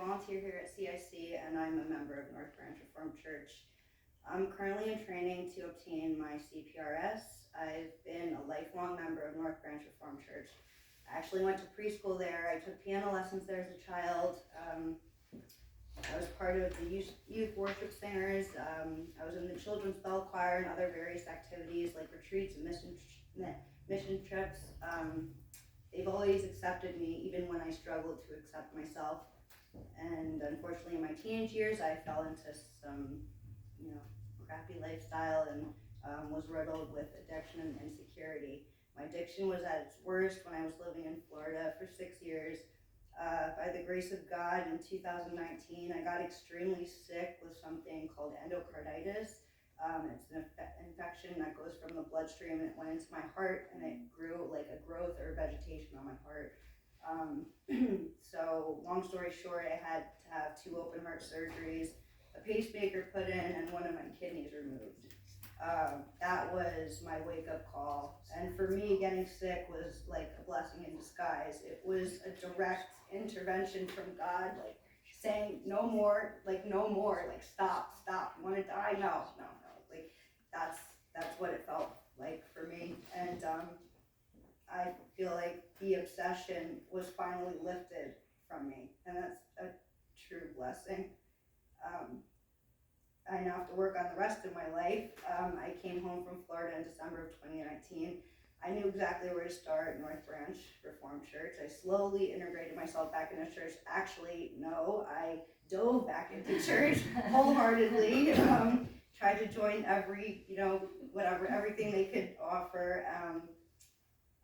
volunteer here at CIC, and I'm a member of North Branch Reformed Church. I'm currently in training to obtain my CPRS. I've been a lifelong member of North Branch Reformed Church. I actually went to preschool there. I took piano lessons there as a child. I was part of the youth worship singers. I was in the children's bell choir and other various activities like retreats and mission trips. They've always accepted me even when I struggled to accept myself. And unfortunately in my teenage years I fell into some, crappy lifestyle and was riddled with addiction and insecurity. My addiction was at its worst when I was living in Florida for 6 years. By the grace of God, in 2019, I got extremely sick with something called endocarditis. It's an infection that goes from the bloodstream and it went into my heart and it grew like a growth or vegetation on my heart. So long story short, I had to have 2 open heart surgeries, a pacemaker put in, and one of my kidneys removed. That was my wake-up call, and for me, getting sick was like a blessing in disguise. It was a direct intervention from God, like saying no more, like stop, you want to die? No, like that's what it felt like for me. And I feel like the obsession was finally lifted from me, and that's a true blessing. I now have to work on the rest of my life. I came home from Florida in December of 2019. I knew exactly where to start, North Branch Reformed Church. I slowly integrated myself back into church. Actually, no, I dove back into church wholeheartedly. Tried to join everything they could offer.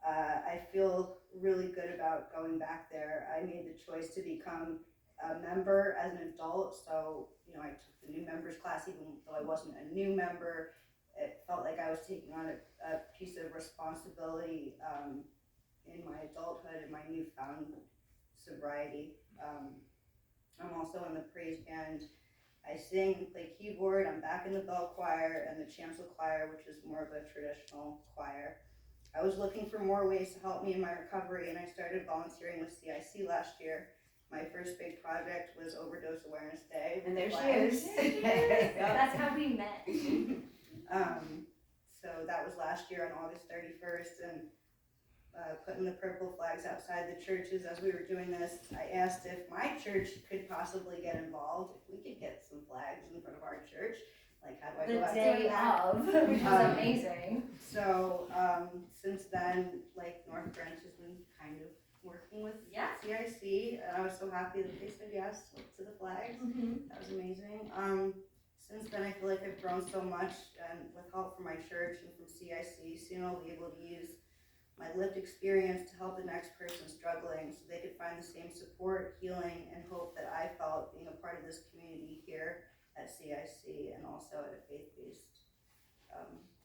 I feel really good about going back there. I made the choice to become a member as an adult, so I took the new members class even though I wasn't a new member. It felt like I was taking on a piece of responsibility in my adulthood and my newfound sobriety. I'm also in the praise band. I sing, play keyboard. I'm back in the bell choir and the chancel choir, which is more of a traditional choir. I was looking for more ways to help me in my recovery, and I started volunteering with CIC last year. My first big project was Overdose Awareness Day. And there she is. That's how we met. So that was last year on August 31st, and putting the purple flags outside the churches. As we were doing this, I asked if my church could possibly get involved, if we could get some flags in front of our church. Like, how do I go out The day of, which was amazing. So since then, like, North Branch has been kind of working with CIC, and I was so happy that they said yes to the flags. That was amazing. Since then, I feel like I've grown so much, and with help from my church and from CIC, soon I'll be able to use my lived experience to help the next person struggling so they could find the same support, healing, and hope that I felt being a part of this community here at CIC and also at a faith-based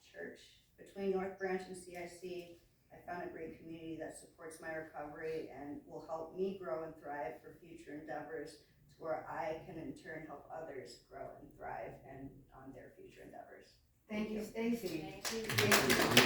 church. Between North Branch and CIC, I found a great community that supports my recovery and will help me grow and thrive for future endeavors to where I can in turn help others grow and thrive and on their future endeavors. Thank you, Stacey. Thank you.